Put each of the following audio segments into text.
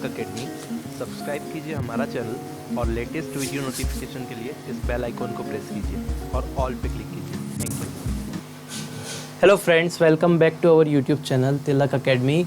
तिलक academy. Subscribe कीजिए हमारा channel और लेटेस्ट वीडियो नोटिफिकेशन के लिए इस बेल आइकॉन को प्रेस कीजिए और ऑल पे क्लिक कीजिए। Thank you. Hello friends, welcome back to our YouTube channel Tilak Academy.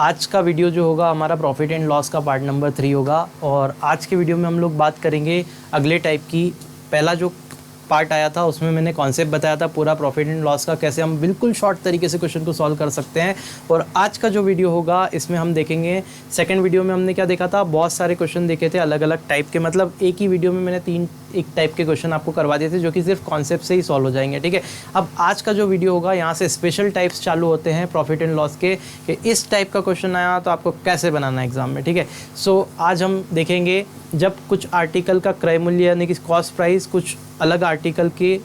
आज का वीडियो जो होगा हमारा प्रॉफिट एंड लॉस का पार्ट नंबर 3 होगा और आज के वीडियो में हम लोग बात करेंगे अगले टाइप की। पहला जो पार्ट आया था उसमें मैंने कॉन्सेप्ट बताया था पूरा प्रॉफिट एंड लॉस का, कैसे हम बिल्कुल शॉर्ट तरीके से क्वेश्चन को सॉल्व कर सकते हैं। और आज का जो वीडियो होगा इसमें हम देखेंगे, सेकंड वीडियो में हमने क्या देखा था, बहुत सारे क्वेश्चन देखे थे अलग अलग टाइप के, मतलब एक ही वीडियो में मैंने एक टाइप के क्वेश्चन आपको करवा दिए थे जो कि सिर्फ कॉन्सेप्ट से ही सॉल्व हो जाएंगे। ठीक है, अब आज का जो वीडियो होगा यहाँ से स्पेशल टाइप्स चालू होते हैं प्रॉफिट एंड लॉस के, कि इस टाइप का क्वेश्चन आया तो आपको कैसे बनाना है एग्जाम में। ठीक है, सो आज हम देखेंगे जब कुछ आर्टिकल का क्रय मूल्य यानी कि कॉस्ट प्राइस कुछ अलग आर्टिकल के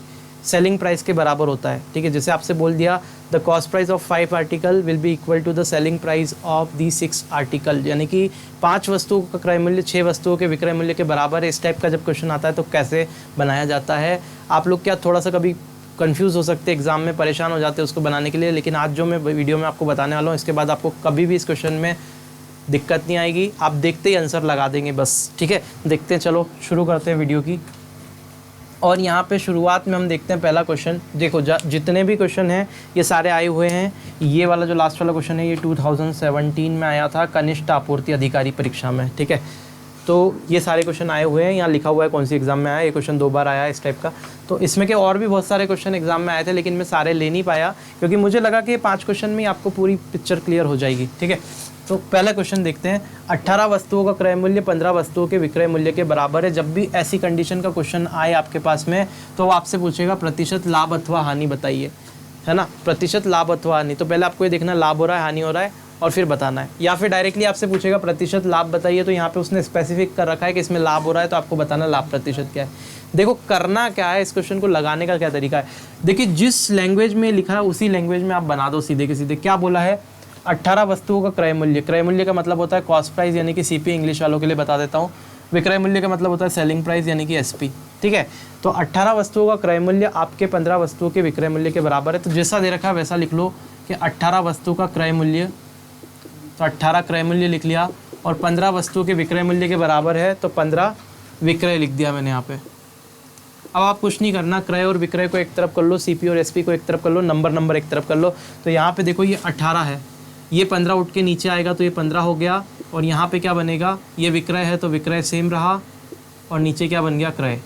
सेलिंग प्राइस के बराबर होता है। ठीक है, जैसे आपसे बोल दिया the cost price of 5 article will be equal to the selling price of the 6 article, यानी कि 5 वस्तुओं का क्रय मूल्य 6 वस्तुओं के विक्रय मूल्य के बराबर है। इस टाइप का जब क्वेश्चन आता है तो कैसे बनाया जाता है। आप लोग क्या थोड़ा सा कभी कंफ्यूज हो सकते हैं, एग्जाम में परेशान हो जाते हैं उसको बनाने के लिए, लेकिन आज जो मैं वीडियो में आपको बताने वाला हूँ इसके बाद आपको कभी भी इस क्वेश्चन में दिक्कत नहीं आएगी, आप देखते ही आंसर लगा देंगे बस। ठीक है, देखते हैं, चलो शुरू करते हैं वीडियो की। और यहाँ पे शुरुआत में हम देखते हैं पहला क्वेश्चन। देखो जितने भी क्वेश्चन हैं ये सारे आए हुए हैं। ये वाला जो लास्ट वाला क्वेश्चन है ये 2017 में आया था कनिष्ठ आपूर्ति अधिकारी परीक्षा में। ठीक है, तो ये सारे क्वेश्चन आए हुए हैं, यहाँ लिखा हुआ है कौन सी एग्ज़ाम में आया। ये क्वेश्चन 2 बार आया है इस टाइप का। तो इसमें के और भी बहुत सारे क्वेश्चन एग्जाम में आए थे, लेकिन मैं सारे ले नहीं पाया क्योंकि मुझे लगा कि 5 क्वेश्चन में आपको पूरी पिक्चर क्लियर हो जाएगी। ठीक है, तो पहला क्वेश्चन देखते हैं। 18 वस्तुओं का क्रय मूल्य 15 वस्तुओं के विक्रय मूल्य के बराबर है। जब भी ऐसी कंडीशन का क्वेश्चन आए आपके पास में तो वो आपसे पूछेगा प्रतिशत लाभ अथवा हानि बताइए, है ना, प्रतिशत लाभ अथवा हानि। तो पहले आपको ये देखना लाभ हो रहा है हानि हो रहा है और फिर बताना है, या फिर डायरेक्टली आपसे पूछेगा प्रतिशत लाभ बताइए, तो यहाँ पे उसने स्पेसिफिक कर रखा है कि इसमें लाभ हो रहा है तो आपको बताना लाभ प्रतिशत क्या है। देखो करना क्या है, इस क्वेश्चन को लगाने का क्या तरीका है। देखिए जिस लैंग्वेज में लिखा है उसी लैंग्वेज में आप बना दो सीधे के सीधे। क्या बोला है, 18 वस्तुओं का क्रय मूल्य, क्रय मूल्य का मतलब होता है कॉस्ट प्राइस यानी कि सीपी, इंग्लिश वालों के लिए बता देता हूँ। विक्रय मूल्य का मतलब होता है सेलिंग प्राइस यानी कि एसपी। ठीक है, तो 18 वस्तुओं का क्रय मूल्य आपके 15 वस्तुओं के विक्रय मूल्य के बराबर है। तो जैसा दे रखा है वैसा लिख लो कि 18 वस्तुओं का क्रय मूल्य, तो 18 क्रय मूल्य लिख लिया और 15 वस्तुओं के विक्रय मूल्य के बराबर है तो 15 विक्रय लिख दिया मैंने यहाँ पे। अब आप कुछ नहीं करना, क्रय और विक्रय को एक तरफ कर लो, सीपी और एसपी को एक तरफ कर लो, नंबर एक तरफ कर लो। तो यहाँ पे देखो ये 18 है, ये 15 उठ के नीचे आएगा तो ये 15 हो गया, और यहाँ पे क्या बनेगा, ये विक्रय है तो विक्रय सेम रहा और नीचे क्या बन गया, क्रय।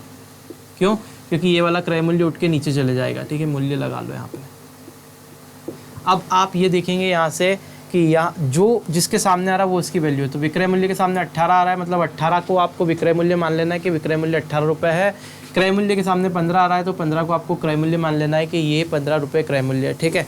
क्यों, क्योंकि ये वाला क्रय मूल्य उठ के नीचे चले जाएगा। ठीक है, मूल्य लगा लो यहाँ पे। अब आप ये देखेंगे यहाँ से कि यहाँ जो जिसके सामने आ रहा है वो इसकी वैल्यू है। तो विक्रय मूल्य के सामने 18 आ रहा है, मतलब 18 को आपको विक्रय मूल्य मान लेना है कि विक्रय मूल्य 18 रुपये है। क्रय मूल्य के सामने 15 आ रहा है तो 15 को आपको क्रय मूल्य मान लेना है कि ये 15 रुपये क्रय मूल्य है। ठीक है,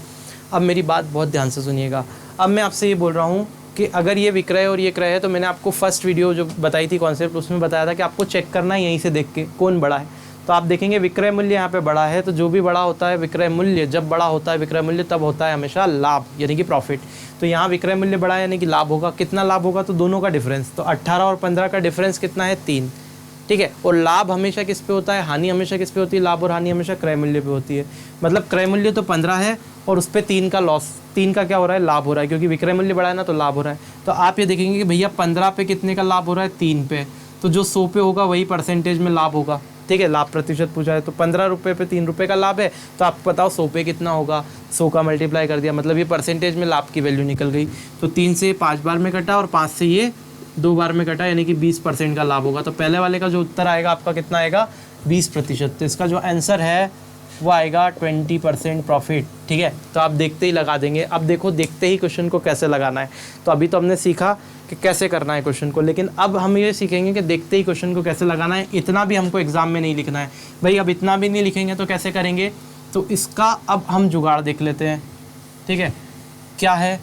अब मेरी बात बहुत ध्यान से सुनिएगा। अब मैं आपसे ये बोल रहा हूँ कि अगर ये विक्रय और ये क्रय है तो मैंने आपको फर्स्ट वीडियो जो बताई थी कॉन्सेप्ट, उसमें बताया था कि आपको चेक करना है यहीं से देख के कौन बड़ा है। तो आप देखेंगे विक्रय मूल्य यहाँ पे बड़ा है, तो जो भी बड़ा होता है विक्रय मूल्य, जब बड़ा होता है विक्रय मूल्य तब होता है हमेशा लाभ यानी कि प्रॉफिट। तो यहाँ विक्रय मूल्य बड़ा है यानी कि लाभ होगा। कितना लाभ होगा, तो दोनों का डिफरेंस, तो 18 और 15 का डिफरेंस कितना है, 3। ठीक है, और लाभ हमेशा किस पे होता है, हानि हमेशा किस पे होती है, लाभ और हानि हमेशा क्रय मूल्य पे होती है। मतलब क्रय मूल्य तो 15 है और उस पर 3 का लॉस, 3 का क्या हो रहा है, लाभ हो रहा है, क्योंकि विक्रय मूल्य बढ़ा है ना तो लाभ हो रहा है। तो आप ये देखेंगे कि भैया 15 पे कितने का लाभ हो रहा है, 3 पे, तो जो 100 पे होगा वही परसेंटेज में लाभ होगा। ठीक है, लाभ प्रतिशत पूछा है तो 15 रुपये पे 3 रुपये का लाभ है, तो आप बताओ 100 पे कितना होगा, 100 का मल्टीप्लाई कर दिया, मतलब ये परसेंटेज में लाभ की वैल्यू निकल गई। तो 3 से 5 बार में कटा और 5 से ये 2 बार में कटा, यानी कि 20% का लाभ होगा। तो पहले वाले का जो उत्तर आएगा आपका कितना आएगा, 20%। तो इसका जो आंसर है वो आएगा 20% प्रॉफिट। ठीक है, तो आप देखते ही लगा देंगे। अब देखो देखते ही क्वेश्चन को कैसे लगाना है। तो अभी तो हमने सीखा कि कैसे करना है क्वेश्चन को, लेकिन अब हम ये सीखेंगे कि देखते ही क्वेश्चन को कैसे लगाना है। इतना भी हमको एग्जाम में नहीं लिखना है भाई, अब इतना भी नहीं लिखेंगे तो कैसे करेंगे। तो इसका अब हम जुगाड़ देख लेते हैं। ठीक है, क्या है,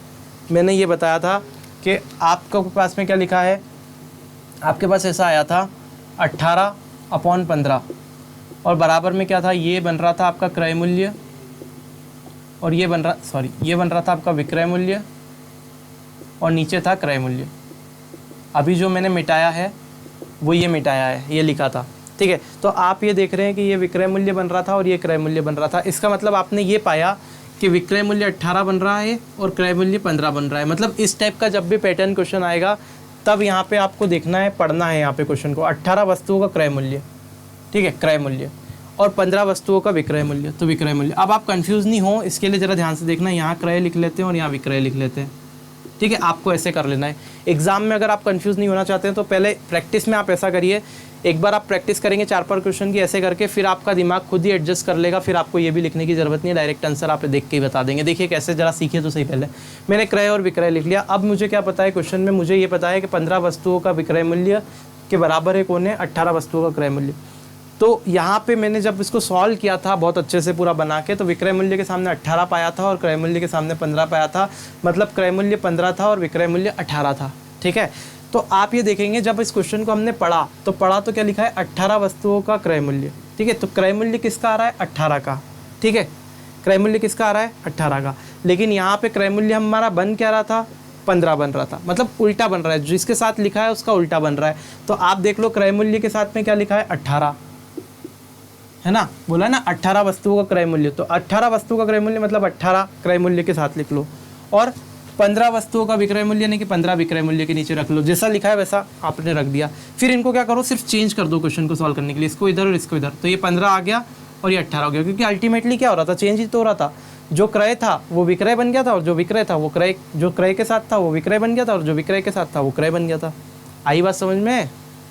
मैंने ये बताया था कि आपके पास में क्या लिखा है, आपके पास ऐसा आया था 18/15 और बराबर में क्या था, ये बन रहा था आपका क्रय मूल्य और ये बन रहा था आपका विक्रय मूल्य और नीचे था क्रय मूल्य। अभी जो मैंने मिटाया है वो ये मिटाया है, ये लिखा था। ठीक है, तो आप ये देख रहे हैं कि ये विक्रय मूल्य बन रहा था और ये क्रय मूल्य बन रहा था। इसका मतलब आपने ये पाया कि विक्रय मूल्य 18 बन रहा है और क्रय मूल्य 15 बन रहा है। मतलब इस टाइप का जब भी पैटर्न क्वेश्चन आएगा तब यहाँ पे आपको देखना है, पढ़ना है यहाँ पे क्वेश्चन को। 18 वस्तुओं का क्रय मूल्य, ठीक है, क्रय मूल्य, और 15 वस्तुओं का विक्रय मूल्य। तो विक्रय मूल्य, अब आप कंफ्यूज नहीं हो इसके लिए ज़रा ध्यान से देखना, यहाँ क्रय लिख लेते हैं और यहाँ विक्रय लिख लेते हैं, ठीक है। आपको ऐसे कर लेना है। एग्जाम में अगर आप कंफ्यूज नहीं होना चाहते हैं तो पहले प्रैक्टिस में आप ऐसा करिए, एक बार आप प्रैक्टिस करेंगे 4-5 क्वेश्चन की ऐसे करके, फिर आपका दिमाग खुद ही एडजस्ट कर लेगा, फिर आपको ये भी लिखने की ज़रूरत नहीं है, डायरेक्ट आंसर आप देख के ही बता देंगे। देखिए कैसे, जरा सीखिए तो सही। पहले मैंने क्रय और विक्रय लिख लिया। अब मुझे क्या पता है क्वेश्चन में, मुझे ये पता है कि 15 वस्तुओं का विक्रय मूल्य के बराबर है कौन है, 18 वस्तुओं का क्रय मूल्य। तो यहाँ पे मैंने जब इसको सॉल्व किया था बहुत अच्छे से पूरा बना के, तो विक्रय मूल्य के सामने 18 पाया था और क्रय मूल्य के सामने 15 पाया था, मतलब क्रय मूल्य 15 था और विक्रय मूल्य 18 था, ठीक है। तो आप ये देखेंगे जब इस क्वेश्चन को हमने पढ़ा तो क्या लिखा है, 18 वस्तुओं का क्रय मूल्य, ठीक है। तो क्रय मूल्य किसका आ रहा है, 18 का, ठीक है। क्रय मूल्य किसका आ रहा है, 18 का। लेकिन यहाँ पे क्रय मूल्य हमारा बन क्या रहा था, 15 बन रहा था, मतलब उल्टा बन रहा है, जिसके साथ लिखा है उसका उल्टा बन रहा है। तो आप देख लो क्रय मूल्य के साथ में क्या लिखा है, 18 है ना, बोला है ना 18 वस्तुओं का क्रय मूल्य। तो 18 वस्तुओं का क्रय मूल्य मतलब 18 क्रय मूल्य के साथ लिख लो, और 15 वस्तुओं का विक्रय मूल्य यानी कि 15 विक्रय मूल्य के नीचे रख लो। जैसा लिखा है वैसा आपने रख दिया। फिर इनको क्या करो, सिर्फ चेंज कर दो क्वेश्चन को सॉल्व करने के लिए, इसको इधर और इसको इधर। तो ये 15 आ गया और ये 18 हो गया, क्योंकि अल्टीमेटली क्या हो रहा था, चेंज ही तो हो रहा था। जो क्रय था वो विक्रय बन गया था, और जो विक्रय था वो क्रय, जो क्रय के साथ था वो विक्रय बन गया था, और जो विक्रय के साथ था वो क्रय बन गया था। आई बात समझ में,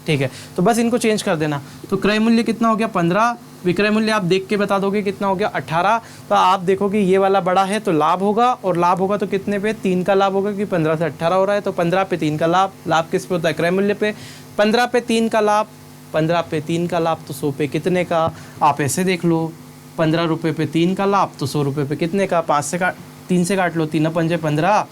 ठीक है। तो बस इनको चेंज कर देना। तो क्रय मूल्य कितना हो गया, 15, विक्रय मूल्य आप देख के बता दोगे कितना हो गया, 18। तो आप देखो कि ये वाला बड़ा है तो लाभ होगा, और लाभ होगा तो कितने पे, 3 का लाभ होगा, क्योंकि 15 से 18 हो रहा है। तो 15 पे 3 का लाभ, लाभ किस पे होता है, क्रय मूल्य पे। 15 पे 3 का लाभ, 15 पे 3 का लाभ तो 100 पे कितने का, आप ऐसे देख लो, 15 रुपये पे 3 का लाभ तो 100 रुपये पे कितने का, 3 से काट लो, 3 पंजे 15,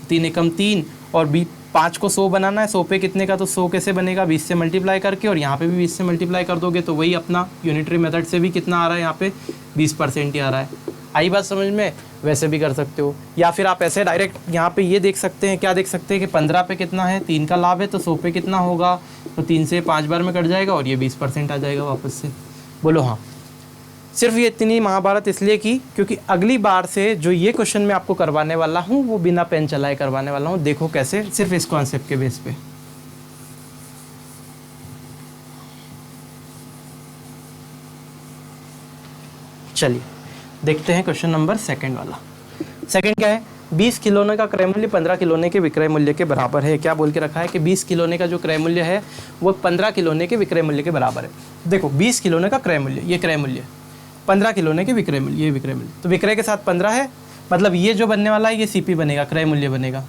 3 एकम 3, और 5 को 100 बनाना है, 100 पे कितने का, तो 100 कैसे बनेगा, 20 से मल्टीप्लाई करके, और यहाँ पे भी 20 से मल्टीप्लाई कर दोगे तो वही अपना यूनिटरी मेथड से भी कितना आ रहा है, यहाँ पे 20% ही आ रहा है। आई बात समझ में, वैसे भी कर सकते हो, या फिर आप ऐसे डायरेक्ट यहाँ पे ये देख सकते हैं, क्या देख सकते हैं कि 15 पे कितना है, 3 का लाभ है, तो 100 पे कितना होगा, तो 3 से 5 बार में कट जाएगा और ये 20% आ जाएगा वापस से। बोलो हाँ। सिर्फ ये इतनी महाभारत इसलिए की क्योंकि अगली बार से जो ये क्वेश्चन मैं आपको करवाने वाला हूँ वो बिना पेन चलाए करवाने वाला हूँ। देखो कैसे, सिर्फ इस कॉन्सेप्ट के बेस पे। चलिए देखते हैं क्वेश्चन नंबर सेकंड वाला। सेकंड क्या है, 20 खिलौने का क्रय मूल्य 15 खिलौने के विक्रय मूल्य के बराबर है। क्या बोल के रखा है कि 20 खिलौने का जो क्रय मूल्य है वो 15 खिलौने के विक्रय मूल्य के बराबर है। देखो 20 खिलौने का क्रय मूल्य, ये क्रय मूल्य, 15 खिलौने के विक्रय मूल्य, ये विक्रय मूल्य। तो विक्रय के साथ 15 है, मतलब ये जो बनने वाला है ये सीपी बनेगा, क्रय मूल्य बनेगा।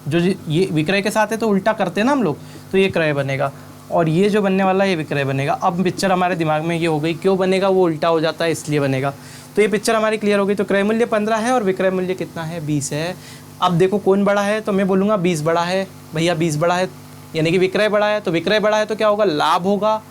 जो ये विक्रय के साथ है तो उल्टा करते हैं ना हम लोग, तो ये क्रय बनेगा, और ये जो बनने वाला है ये विक्रय बनेगा। अब पिक्चर हमारे दिमाग में ये हो गई, क्यों बनेगा, वो उल्टा हो जाता है इसलिए बनेगा। तो ये पिक्चर हमारी क्लियर हो गई। तो क्रय मूल्य 15 है और विक्रय मूल्य कितना है, 20 है। अब देखो कौन बड़ा है, तो मैं बोलूँगा 20 बड़ा है। भैया 20 बड़ा है यानी कि विक्रय बड़ा है, तो विक्रय बड़ा है तो क्या होगा, लाभ होगा।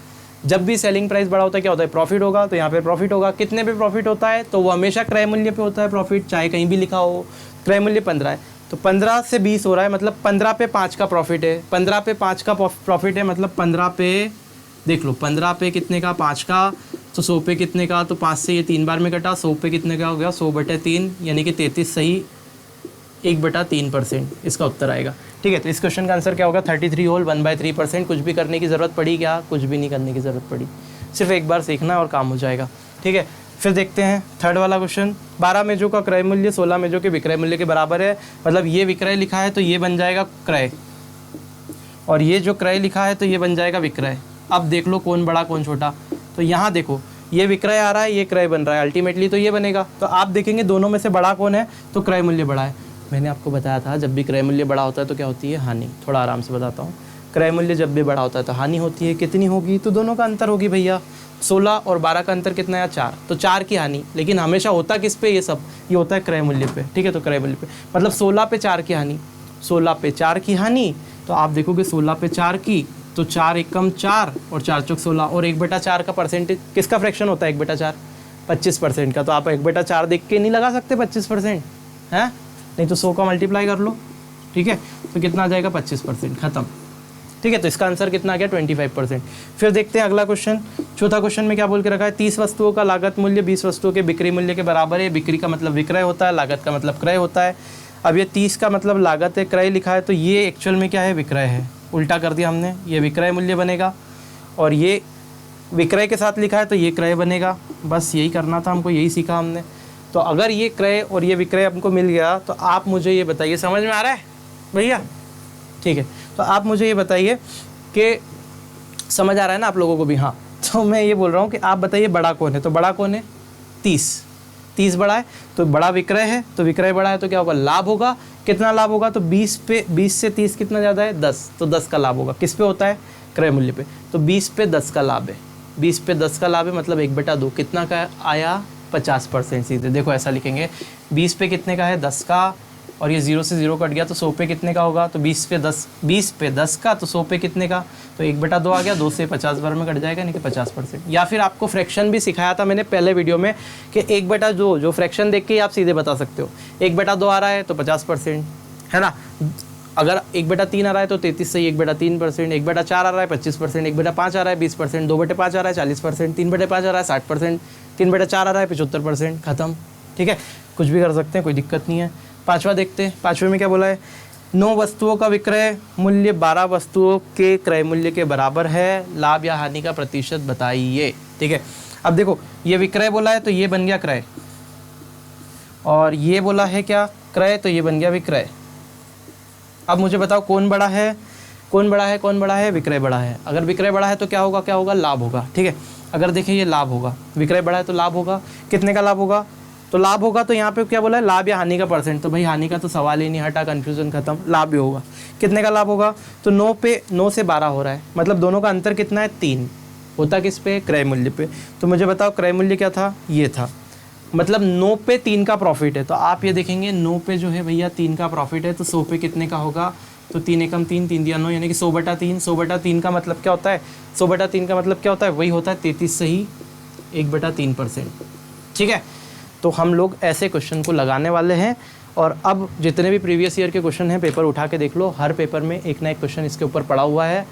जब भी सेलिंग प्राइस बड़ा होता है क्या होता है, प्रॉफिट होगा। तो यहाँ पे प्रॉफिट होगा, कितने पे प्रॉफिट होता है, तो वो हमेशा क्रय मूल्य पे होता है प्रॉफिट, चाहे कहीं भी लिखा हो। क्रय मूल्य 15 है, तो 15 से 20 हो रहा है, मतलब 15 पे 5 का प्रॉफिट है। 15 पे 5 का प्रॉफिट है, मतलब 15 पे देख लो, 15 पे कितने का, 5 का, तो 100 पे कितने का, तो 5 से ये 3 बार में कटा, 100 पे कितने का हो गया, 100/3 यानी कि 33 सही 1/3% इसका उत्तर आएगा। ठीक है, तो इस क्वेश्चन का आंसर क्या होगा, 33 होल 1/3%। कुछ भी करने की ज़रूरत पड़ी क्या, कुछ भी नहीं करने की ज़रूरत पड़ी, सिर्फ एक बार सीखना और काम हो जाएगा। ठीक है, फिर देखते हैं थर्ड वाला क्वेश्चन। 12 मेजों का क्रय मूल्य 16 मेजों के विक्रय मूल्य के बराबर है। मतलब ये विक्रय लिखा है तो ये बन जाएगा क्रय, और ये जो क्रय लिखा है तो ये बन जाएगा विक्रय। अब देख लो कौन बड़ा कौन छोटा, तो यहाँ देखो ये विक्रय आ रहा है, ये क्रय बन रहा है, अल्टीमेटली तो ये बनेगा। तो आप देखेंगे दोनों में से बड़ा कौन है, तो क्रय मूल्य बड़ा है। मैंने आपको बताया था जब भी क्रय मूल्य बड़ा होता है तो क्या होती है, हानि। थोड़ा आराम से बताता हूँ, क्रय मूल्य जब भी बड़ा होता है तो हानि होती है। कितनी होगी, तो दोनों का अंतर होगी भैया, 16 और 12 का अंतर कितना है, 4, तो 4 की हानि। लेकिन हमेशा होता किस पे, ये सब ये होता है क्रय मूल्य पे। ठीक है, तो क्रय मूल्य पे मतलब 16 पे 4 की हानि, 16 पे 4 की हानि। तो आप देखोगे 16 पे 4 की, तो 4 एकम 4 और 4 चौक 16, और 1/4 का परसेंटेज किसका फ्रैक्शन होता है, 1/4 25% का। तो आप 1/4 देख के नहीं लगा सकते 25% है, नहीं तो 100 का मल्टीप्लाई कर लो। ठीक है, तो कितना आ जाएगा, 25%, खत्म। ठीक है, तो इसका आंसर कितना आ गया, 25%। फिर देखते हैं अगला क्वेश्चन। चौथा क्वेश्चन में क्या बोल के रखा है, 30 वस्तुओं का लागत मूल्य 20 वस्तुओं के बिक्री मूल्य के बराबर है। बिक्री का मतलब विक्रय होता है, लागत का मतलब क्रय होता है। अब ये 30 का मतलब लागत है, क्रय लिखा है, तो ये एक्चुअल में क्या है, विक्रय है। उल्टा कर दिया हमने, ये विक्रय मूल्य बनेगा और ये विक्रय के साथ लिखा है तो ये क्रय बनेगा। बस यही करना था हमको, यही सीखा हमने। तो अगर ये क्रय और ये विक्रय हमको मिल गया तो आप मुझे ये बताइए, समझ में आ रहा है भैया? ठीक है, तो आप मुझे ये बताइए कि समझ आ रहा है ना आप लोगों को भी? हाँ, तो मैं ये बोल रहा हूँ कि आप बताइए बड़ा कौन है? तो बड़ा कौन है? 30 बड़ा है, तो बड़ा विक्रय है, तो विक्रय बड़ा है तो क्या होगा? लाभ होगा। कितना लाभ होगा? तो 20 से 30 कितना ज़्यादा है? 10, तो 10 का लाभ होगा। किस पे होता है? क्रय मूल्य पे। तो 20 पे 10 का लाभ है, 20 पे 10 का लाभ है, मतलब 1/2 कितना का आया? 50% सीधे। देखो ऐसा लिखेंगे, 20 पे कितने का है? 10 का, और ये 0 से 0 कट गया तो 100 पे कितने का होगा? तो 20 पे 10 का, तो 100 पे कितने का? तो 1/2 आ गया, 2 से 50 बार में कट जाएगा, नहीं कि 50%। या फिर आपको फ्रैक्शन भी सिखाया था मैंने पहले वीडियो में कि 1/2 जो फ्रैक्शन देख के ही आप सीधे बता सकते हो। 1/2 आ रहा है तो 50%, है ना? अगर 1/3 आ रहा है तो 33 से 1/3%, 1/4 आ रहा है 25%, 1/5 आ रहा है 20%, 2/5 आ रहा है 40%, 3/5 आ रहा है 60%, 3/4 आ रहा है 75%, खत्म। ठीक है, कुछ भी कर सकते हैं, कोई दिक्कत नहीं है। पांचवा देखते हैं, पांचवे में क्या बोला है? 9 वस्तुओं का विक्रय मूल्य 12 वस्तुओं के क्रय मूल्य के बराबर है, लाभ या हानि का प्रतिशत बताइए। ठीक है, अब देखो ये विक्रय बोला है तो ये बन गया क्रय, और ये बोला है क्या? क्रय, तो ये बन गया विक्रय। अब मुझे बताओ कौन बड़ा है? कौन बड़ा है? कौन बड़ा है? विक्रय बड़ा है। अगर विक्रय बड़ा है तो क्या होगा? क्या होगा? लाभ होगा। ठीक है, अगर देखिए ये लाभ होगा, विक्रय बड़ा है तो लाभ होगा। कितने का लाभ होगा? तो लाभ होगा, तो यहाँ पे क्या बोला है? लाभ या हानि का परसेंट। तो भाई हानि का तो सवाल ही नहीं, हटा, कन्फ्यूजन खत्म, लाभ भी होगा। कितने का लाभ होगा? तो 9 से 12 हो रहा है, मतलब दोनों का अंतर कितना है? 3 होता किस पे? क्रय मूल्य पे। तो मुझे बताओ क्रय मूल्य क्या था? ये था, मतलब 9 पे 3 का प्रॉफिट है। तो आप ये देखेंगे 9 पे जो है भैया 3 का प्रॉफिट है, तो 100 पे कितने का होगा? तो 3 एकम 3, 3 दिया 9, यानी कि 100/3। 100/3 का मतलब क्या होता है? 100/3 का मतलब क्या होता है? वही होता है 33 से ही 1/3%। ठीक है, तो हम लोग ऐसे क्वेश्चन को लगाने वाले हैं। और अब जितने भी प्रीवियस ईयर के क्वेश्चन हैं पेपर उठा के देख लो, हर पेपर में एक ना एक क्वेश्चन इसके ऊपर पड़ा हुआ है।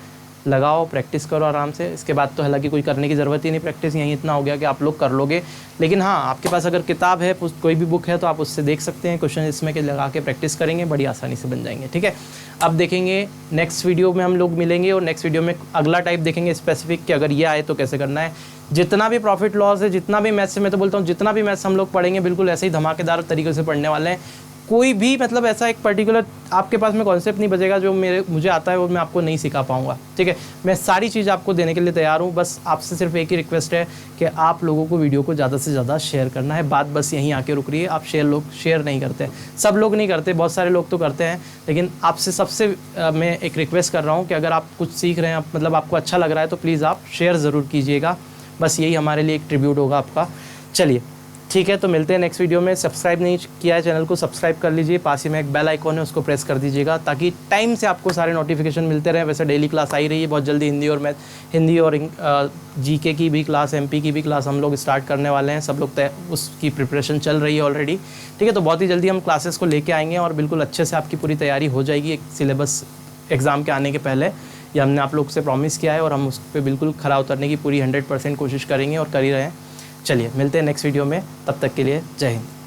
लगाओ, प्रैक्टिस करो आराम से। इसके बाद तो हालांकि कोई करने की ज़रूरत ही नहीं, प्रैक्टिस यहीं इतना हो गया कि आप लोग कर लोगे। लेकिन हाँ, आपके पास अगर किताब है, कोई भी बुक है, तो आप उससे देख सकते हैं क्वेश्चन, इसमें के लगा के प्रैक्टिस करेंगे, बड़ी आसानी से बन जाएंगे। ठीक है, अब देखेंगे नेक्स्ट वीडियो में हम लोग मिलेंगे, और नेक्स्ट वीडियो में अगला टाइप देखेंगे स्पेसिफिक, कि अगर ये आए तो कैसे करना है। जितना भी प्रॉफिट लॉस है, जितना भी मैथ्स है, मैं तो बोलता हूँ जितना भी मैथ्स हम लोग पढ़ेंगे बिल्कुल ऐसे ही धमाकेदार तरीके से पढ़ने वाले हैं। कोई भी मतलब ऐसा एक पर्टिकुलर आपके पास में कॉन्सेप्ट नहीं बचेगा जो मुझे आता है वो मैं आपको नहीं सिखा पाऊंगा। ठीक है, मैं सारी चीज़ आपको देने के लिए तैयार हूँ। बस आपसे सिर्फ एक ही रिक्वेस्ट है कि आप लोगों को वीडियो को ज़्यादा से ज़्यादा शेयर करना है। बात बस यहीं आके रुक रही है। आप शेयर नहीं करते, सब लोग नहीं करते, बहुत सारे लोग तो करते हैं, लेकिन आपसे सबसे मैं एक रिक्वेस्ट कर रहा हूँ कि अगर आप कुछ सीख रहे हैं, मतलब आपको अच्छा लग रहा है, तो प्लीज़ आप शेयर ज़रूर कीजिएगा। बस यही हमारे लिए एक ट्रिब्यूट होगा आपका। चलिए ठीक है, तो मिलते हैं नेक्स्ट वीडियो में। सब्सक्राइब नहीं किया है चैनल को, सब्सक्राइके कर लीजिए। पास ही में एक बेल आइकॉन है, उसको प्रेस कर दीजिएगा ताकि टाइम से आपको सारे नोटिफिकेशन मिलते रहें। वैसे डेली क्लास आई रही है, बहुत जल्दी हिंदी और जीके की भी क्लास, एमपी की भी क्लास हम लोग स्टार्ट करने वाले हैं। सब लोग उसकी प्रिपरेशन चल रही है ऑलरेडी। ठीक है, तो बहुत ही जल्दी हम क्लासेस को लेके आएंगे और बिल्कुल अच्छे से आपकी पूरी तैयारी हो जाएगी एक सिलेबस एग्ज़ाम के आने के पहले। ये हमने आप लोग से प्रॉमिस किया है और हम उस पर बिल्कुल खरा उतरने की पूरी 100% कोशिश करेंगे और कर ही रहे हैं। चलिए मिलते हैं नेक्स्ट वीडियो में, तब तक के लिए जय हिंद।